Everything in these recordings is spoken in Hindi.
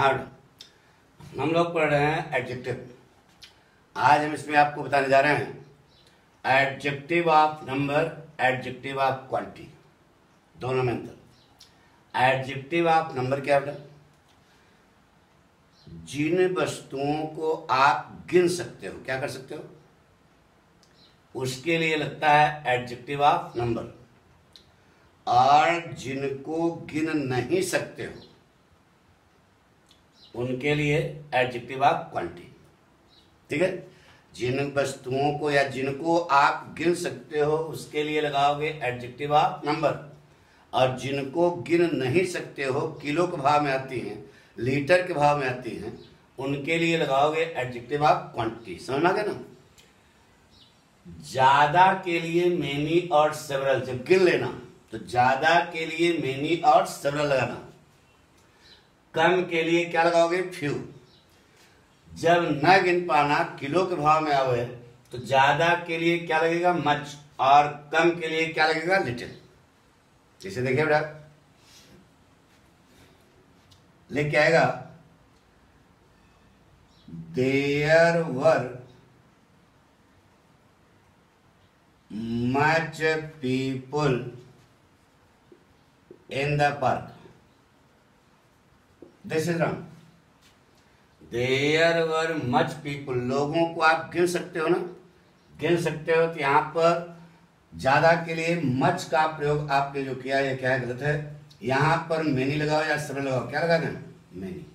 हाँ, हम लोग पढ़ रहे हैं एडजेक्टिव। आज हम इसमें आपको बताने जा रहे हैं adjective of number, adjective of quantity, दोनों में अंतर। एडजेक्टिव ऑफ नंबर क्या बेटा? जिन वस्तुओं को आप गिन सकते हो, क्या कर सकते हो, उसके लिए लगता है एडजेक्टिव ऑफ नंबर, और जिनको गिन नहीं सकते हो उनके लिए एडजेक्टिव ऑफ क्वांटिटी। ठीक है, जिन वस्तुओं को या जिनको आप गिन सकते हो उसके लिए लगाओगे एडजेक्टिव ऑफ नंबर, और जिनको गिन नहीं सकते हो, किलो के भाव में आती हैं, लीटर के भाव में आती हैं, उनके लिए लगाओगे एडजेक्टिव ऑफ क्वांटिटी। समझ में आ गया ना? ज्यादा के लिए मेनी और सेवरल, जब गिन लेना तो ज्यादा के लिए मेनी और सेवरल लगाना, कम के लिए क्या लगाओगे? फ्यू। जब न गिन पाना, किलो के भाव में आवे, तो ज्यादा के लिए क्या लगेगा? मच, और कम के लिए क्या लगेगा? लिटिल। जैसे देखिए बेटा, लेके आएगा there were much people in the park. This is wrong. There were much people, लोगों को आप गिन सकते हो ना, गिन सकते हो, तो यहां पर ज्यादा के लिए मच का प्रयोग आपने जो किया है क्या है? गलत है। यहां पर मेनी लगाओ या सेवरल लगाओ, क्या लगा देना? Many.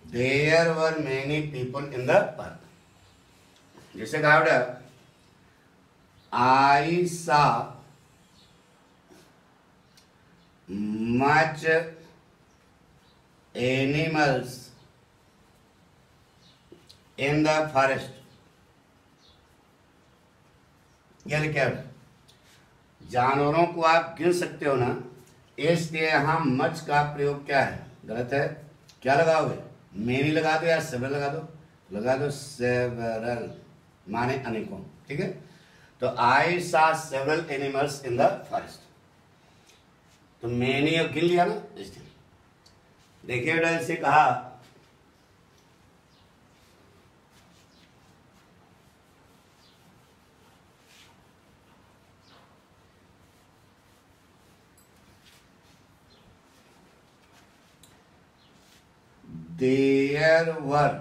There were many people in the park. जैसे कहा बेटा, I saw much animals in the forest. यानी क्या है? जानवरों को आप गिन सकते हो ना, इसलिए यहां मच का प्रयोग क्या है? गलत है। क्या लगाओगे? मेनी लगा दो या सेवरल लगा दो? लगा दो सेवरल, माने अनेकों। ठीक है, तो आई सा several animals in the forest, तो मेनी अब गिन लिया ना, इसलिए। देखिए बेटा, इसे कहा there were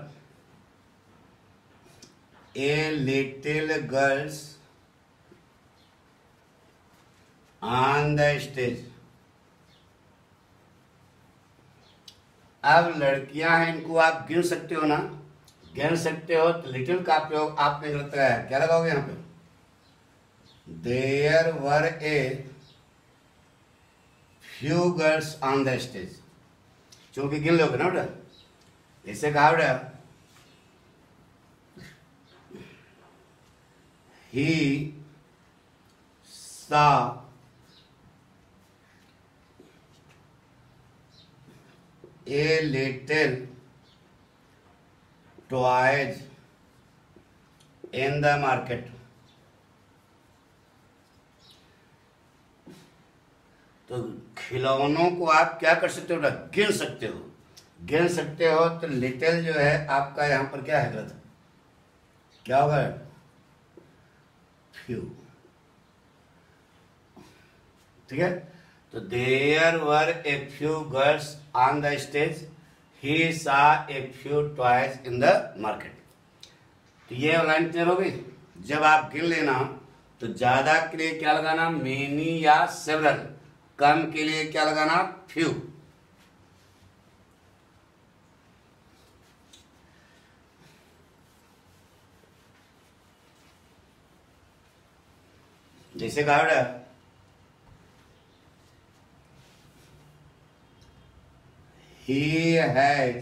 a little girls on the stage। अब लड़कियां हैं, इनको आप गिन सकते हो ना, गिन सकते हो, तो लिटिल का प्रयोग आपने गलत लगाया। क्या लगाओगे यहां पे? There were a few girls on the stage, क्योंकि गिन लोगे ना बेटा। इसे कहा बेटा, ही saw a little toys in the market. तो खिलौनों को आप क्या कर सकते हो? गिन सकते हो, गिन सकते हो, तो लिटिल जो है आपका यहां पर क्या है? गलत। क्या होगा? फ्यू। ठीक है, तो there were a few girls on the stage, he saw a few toys in the market. तो ये लाइन क्लियर हो गई। जब आप गिन लेना तो ज्यादा के लिए क्या लगाना? मेनी या सेवरल। कम के लिए क्या लगाना? फ्यू। जैसे कहा बेटा, he had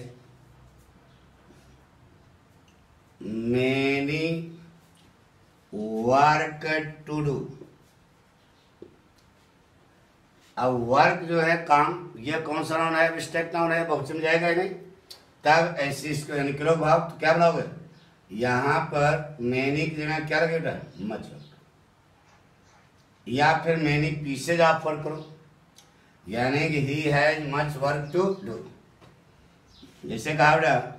many work to do। अब वर्क जो है काम, ये कौन सा नाउन है? मिस्टेक नाउन है, बहुवचन जाएगा ही नहीं। तब ऐसी इसको यानी किलो भाव, तो क्या बनाओगे? यहां पर मेनी की जगह क्या लगे बेटा? मच। या फिर मेनी पीसेज आप वर्क करो, यानी कि he has much work to do. जैसे कहा बेटा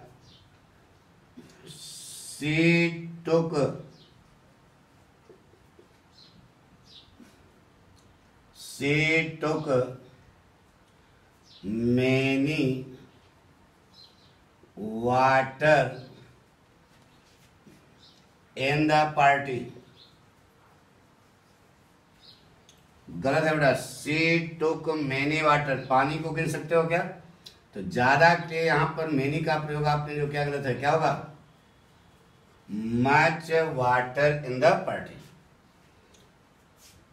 she took many water in the party। गलत है बेटा। she took many water, पानी को गिन सकते हो क्या? तो ज्यादा के यहाँ पर many का प्रयोग आपने जो क्या गलत है, क्या होगा? much water in the party।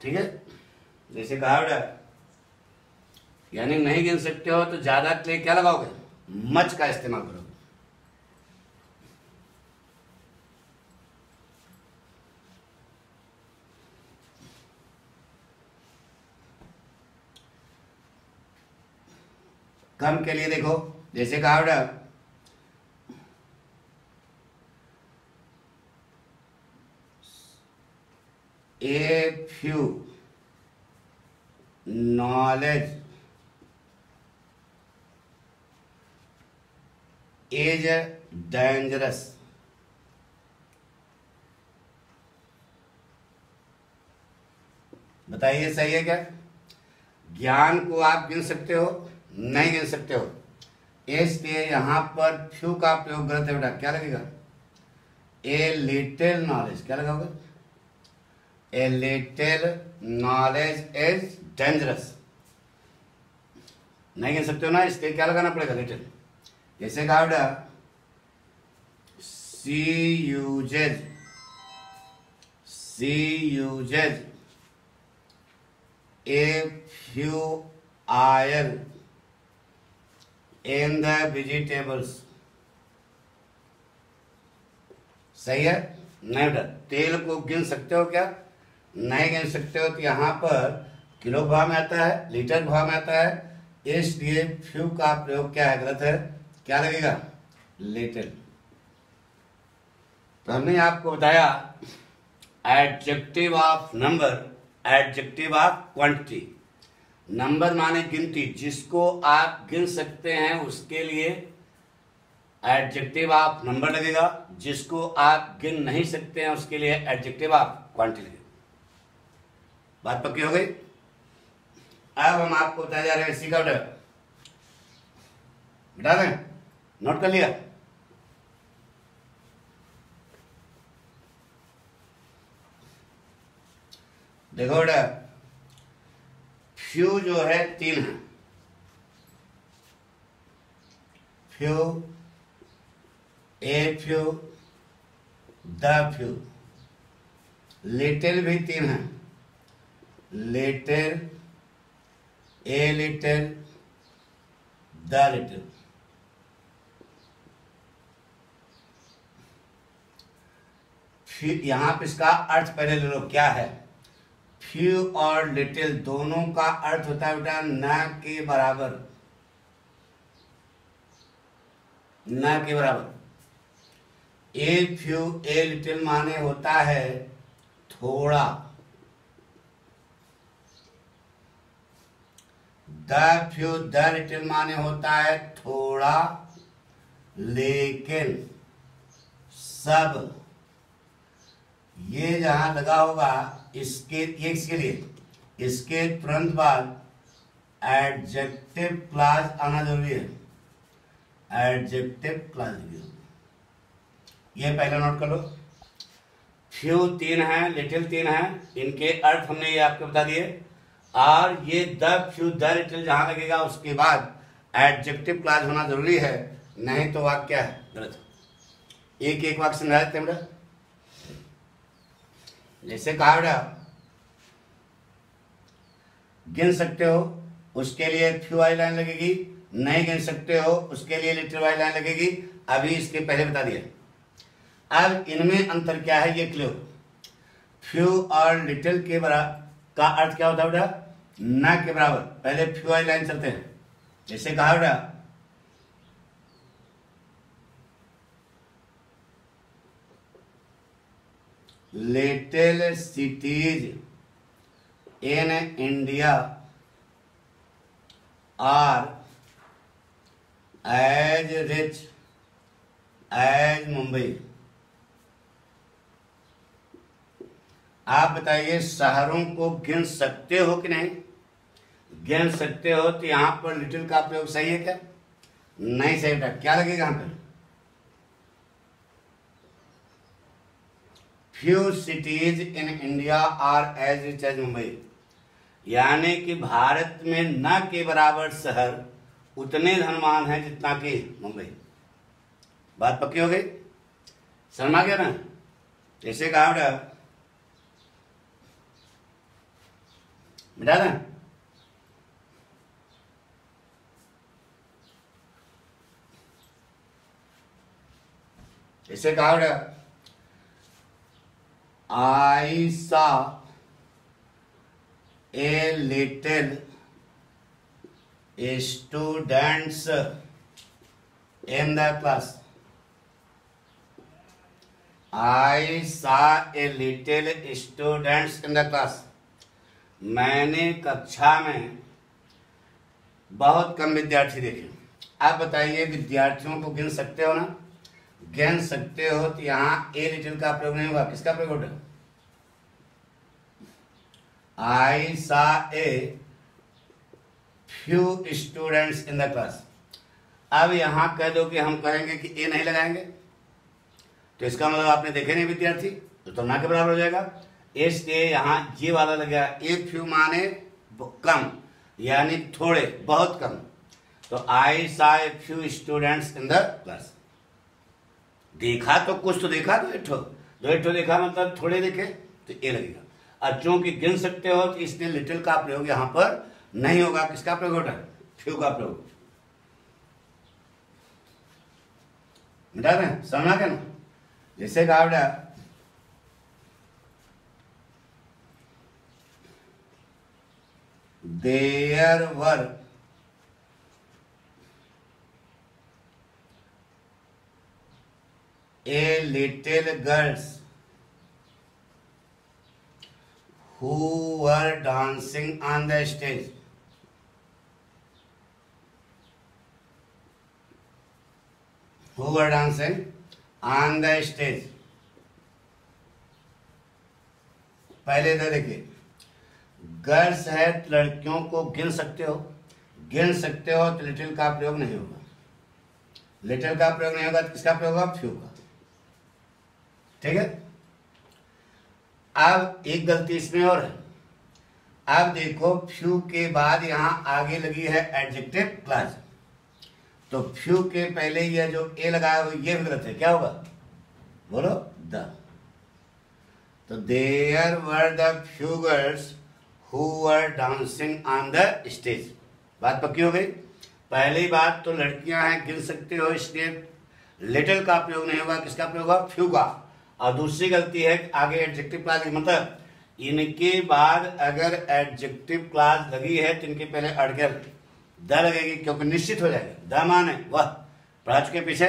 ठीक है, जैसे कहा बेटा, यानी नहीं गिन सकते हो तो ज्यादा के लिए क्या लगाओगे? मच का इस्तेमाल करोगे। कम के लिए देखो, जैसे कहा बेटा a few knowledge is dangerous। बताइए सही है क्या? ज्ञान को आप गिन सकते हो? नहीं गिन सकते हो, इसलिए यहां पर फ्यू का प्रयोग गलत है बेटा। क्या लगेगा? A little knowledge. क्या लगाओगे? A little knowledge is dangerous. नहीं गिन सकते हो ना, इसलिए क्या लगाना पड़ेगा? लिटिल। जैसे कहा बेटा she uses a few oil in the vegetables. सही है? नहीं बेटा। तेल को गिन सकते हो क्या? नहीं गिन सकते हो, तो यहां पर किलो भाव में आता है, लीटर भाव में आता है, इसलिए फ्यू का प्रयोग क्या है? गलत है। क्या लगेगा? लिटिल। तो हमने आपको बताया adjective of number, adjective of quantity. Number माने गिनती, जिसको आप गिन सकते हैं उसके लिए एडजेक्टिव ऑफ नंबर लगेगा, जिसको आप गिन नहीं सकते हैं उसके लिए एडजेक्टिव ऑफ क्वांटिटी लगेगा। बात पक्की हो गई? अब हम आपको बताया जा रहे हैं सी का बेटा, बता दें, नोट कर लिया? देखो बेटा, फ्यू जो है 3 है। Few, a few, the few. Little भी 3 है। Little, a little, the little. फिर यहां पर इसका अर्थ पहले ले लो, क्या है? फ्यू और लिटिल दोनों का अर्थ होता है बेटा न के बराबर, न के बराबर। ए फ्यू, ए लिटिल माने होता है थोड़ा। द फ्यू, द लिटिल माने होता है थोड़ा लेकिन सब। ये जहां लगा होगा इसके, ये इसके लिए, इसके तुरंत बाद एडजेक्टिव क्लॉज आना जरूरी है। एडजेक्टिव क्लॉज, ये पहले नोट कर लो। फ्यू 3 है, लिटिल 3 है, इनके अर्थ हमने ये आपको बता दिए। और ये द फ्यू, द लिटिल जहां लगेगा उसके बाद एडजेक्टिव क्लॉज होना जरूरी है, नहीं तो वाक्य क्या है? गलत। एक एक वाक्य समझा देते हैं बेटा। जैसे कहा बेटा, गिन सकते हो उसके लिए फ्यू वाली लाइन लगेगी, नहीं गिन सकते हो उसके लिए लिटिल वाली लाइन लगेगी। अभी इसके पहले बता दिया। अब इनमें अंतर क्या है ये क्लियर। फ्यू और लिटिल के बराबर का अर्थ क्या होता है बेटा? न के बराबर। पहले फ्यू वाली लाइन चलते हैं। जैसे कहा बेटा, little cities in India are as rich as Mumbai. आप बताइए शहरों को गिन सकते हो कि नहीं? गिन सकते हो तो यहां पर लिटिल का प्रयोग सही है क्या? नहीं सही बेटा। क्या लगेगा यहां पर? Few cities in India are as rich as Mumbai, यानी कि भारत में न के बराबर शहर उतने धनवान हैं जितना कि मुंबई। बात पक्की हो गई? समझ आ गया ना? ऐसे कहा बेटा, बेटा ना ऐसे कहा बेटा, I saw a little students in the class. I saw a little students in the class. मैंने कक्षा में बहुत कम विद्यार्थी देखे। आप बताइए विद्यार्थियों को गिन सकते हो ना? गिन सकते हो तो यहां ए लिटिल का प्रयोग नहीं होगा। किसका प्रयोग होगा? I saw a few students in the class. अब यहां कह दो कि हम कहेंगे कि ए नहीं लगाएंगे तो इसका मतलब आपने देखे नहीं विद्यार्थी, तो ना के बराबर हो जाएगा। इसलिए यहां ये वाला लग गया। ए फ्यू माने कम, यानी थोड़े, बहुत कम। तो आई सा a few students in the class. देखा तो कुछ तो देखा, दो एठो देखा मतलब थोड़े देखे, तो ए लगेगा। और चूंकि गिन सकते हो तो इसलिए लिटिल का प्रयोग यहां पर नहीं होगा। किसका प्रयोग होता है? फ्यू का प्रयोग। मिटा रहे समझना क्या ना? जैसे कहा बेटा, there were a little girls who were dancing on the stage. Who were dancing on the stage. पहले इधर देखिए, गर्ल्स है लड़कियों को गिन सकते हो। गिन सकते हो तो लिटिल का प्रयोग नहीं होगा। लिटिल का प्रयोग नहीं होगा तो किसका प्रयोग होगा? फ्यू का। ठीक है। अब एक गलती इसमें और है। अब देखो फ्यू के बाद यहां आगे लगी है एडजेक्टिव क्लॉज, तो फ्यू के पहले ये जो ए लगाया हुआ ये भी गलत है। क्या होगा? बोलो द। तो there were the few girls who were dancing on the stage. बात पक्की हो गई? पहली बात तो लड़कियां हैं, गिन सकते हो, इसलिए लिटिल का प्रयोग नहीं होगा। किसका प्रयोग होगा? फ्यू का। और दूसरी गलती है आगे एडजेक्टिव क्लॉज, मतलब इनके बाद अगर एडजेक्टिव क्लॉज लगी है तो इनके पहले अर्टिकल द लगेगी, क्योंकि निश्चित हो जाएगा। द माने वह, पढ़ा चुके पीछे।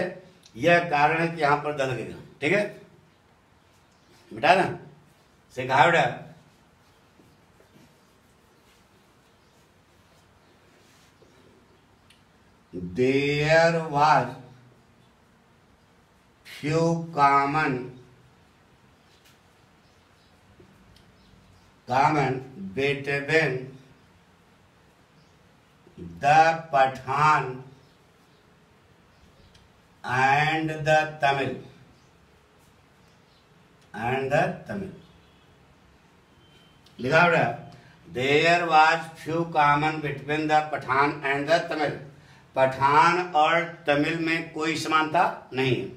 यह कारण है कि यहां पर द लगेगा। ठीक है बेटा ना? से कहा बेटा, there was few common between the Pathan and the Tamil. लिखा बेटा, there was few common between the Pathan and the Tamil. Pathan और तमिल में कोई समानता नहीं है।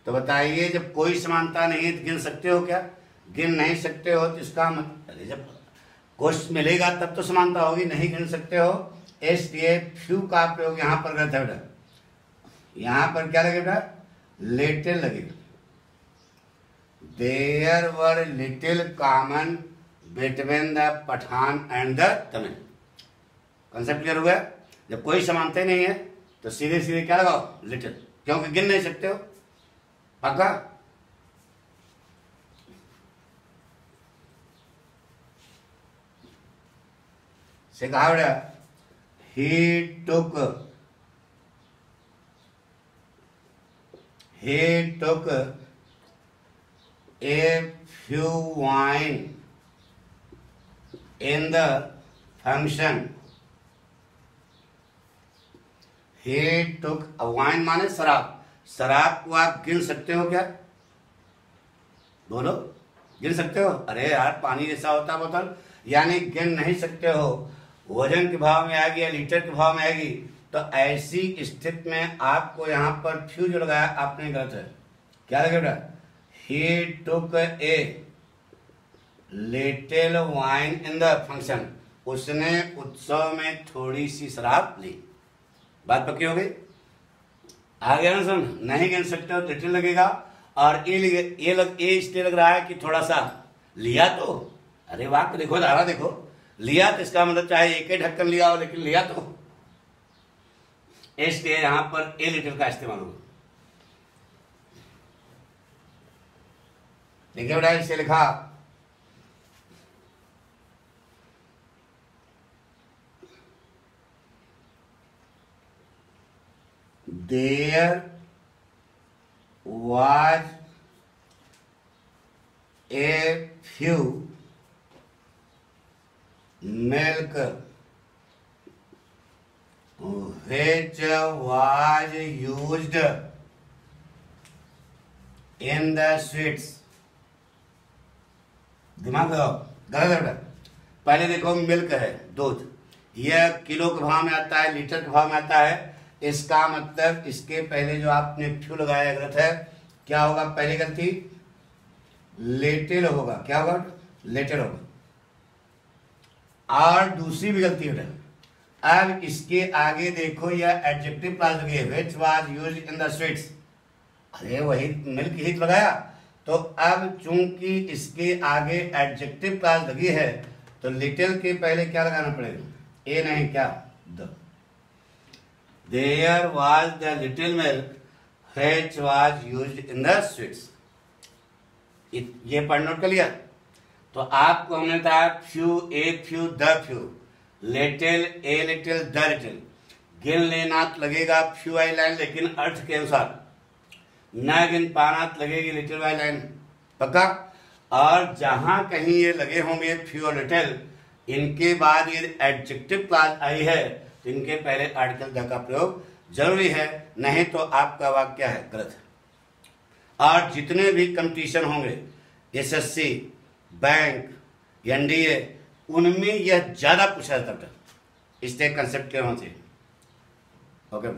तो बताइए जब कोई समानता नहीं है तो गिन सकते हो क्या? गिन नहीं सकते हो तो इसका मतलब जब क्वेश्चन मिलेगा तब तो समानता होगी। नहीं गिन सकते हो, इसलिए फ्यू का प्रयोग यहां पर गलत है बेटा। यहां पर क्या लगेगा? लिटिल लगेगा। There were little common between the Pathan and the Tamil. Concept clear हो गया? जब कोई समानता नहीं है तो सीधे सीधे क्या लगाओ? लिटिल, क्योंकि गिन नहीं सकते हो। पक्का? से कहा बेटा, he took he took a few wine in the function. He took a wine माने शराब, शराब को आप गिन सकते हो क्या? बोलो, गिन सकते हो? अरे यार पानी जैसा होता बोतल, यानी गिन नहीं सकते हो। वजन के भाव में आएगी या लीटर के भाव में आएगी। तो ऐसी स्थिति में आपको यहाँ पर फ्यू जो लगाया आपने गलत है। क्या लगेगा? He took a little wine in the function, उसने उत्सव में थोड़ी सी शराब ली। बात पक्की हो गई? आ गया ना समझ? नहीं गिन सकते हो लिटिल लगेगा। और ये इसलिए लग रहा है कि थोड़ा सा लिया तो, अरे वाक्य देखो, धारा देखो, लिया तो इसका मतलब चाहे एक ही ढक्कन लिया हो लेकिन लिया तो, इसलिए यहां पर ए लिटिल का इस्तेमाल होगा। देखिए बेटा, इसे लिखा there was a few milk which was used in the sweets. दिमाग लगाओ, गलत है। पहले देखो मिल्क है, दूध, यह किलो के भाव में आता है, लीटर के भाव में आता है। इसका मतलब इसके पहले जो आपने फ्यू लगाया गलत है। क्या होगा पहली गलती? लिटिल होगा। क्या होगा? लिटिल होगा। और दूसरी भी गलती है। अब इसके आगे देखो, यह एडजेक्टिव क्लॉज लगी है, which was used in the sweets. अरे वही मिल्क ही लगाया। तो अब चूंकि इसके आगे एडजेक्टिव क्लॉज लगी है तो लिटिल के पहले क्या लगाना पड़ेगा? ए नहीं, क्या? The. There was the little milk which was used in the sweets. ये पढ़ नोट कर लिया। तो आपको हमने बताया few, a few, the few, little, a little, the little. गिन लेना तो लगेगा फ्यू वाली लाइन, लेकिन अर्थ के अनुसार। न गिन पाना तो लगेगी लिटिल वाली लाइन। पक्का? और जहां कहीं ये लगे होंगे फ्यू और लिटिल, इनके बाद ये एडजेक्टिव क्लॉज आई है, तो इनके पहले आर्टिकल द का प्रयोग जरूरी है, नहीं तो आपका वाक्य है गलत है। और जितने भी कंपटीशन होंगे, एसएससी, बैंक, एनडीए, उनमें यह ज्यादा पूछा जाता है। इसलिए कंसेप्ट क्या होना चाहिए? ओके।